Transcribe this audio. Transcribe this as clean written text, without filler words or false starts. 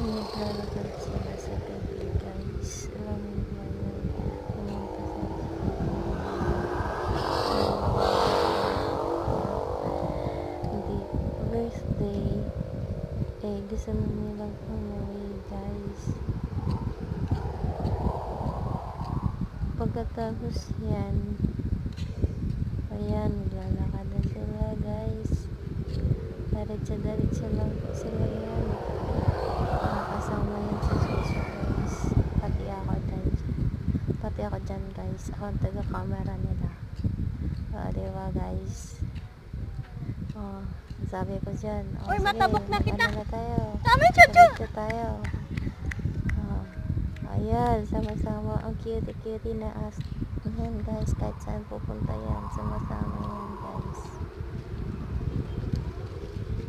Naglalakad sila sa gabi guys. Alam mo naman yun. Pumunta sa hindi birthday. Gusto na nilang umuwi guys. Pagkatapos yan, ayan, naglalakad na sila guys. Daritsa lang po sila yan. Kasama yan sa suso guys. Pati ako dyan guys. Ako ang taga-camera nila. Diba guys? Sabi ko dyan. Uy, matabok na kita. Ano na tayo? Tama, chuchu. Sabit tayo. Ayan, sama-sama. Ang cutie-cutie na as. Ayan guys, kahit saan pupunta yan. Sama-sama yan guys.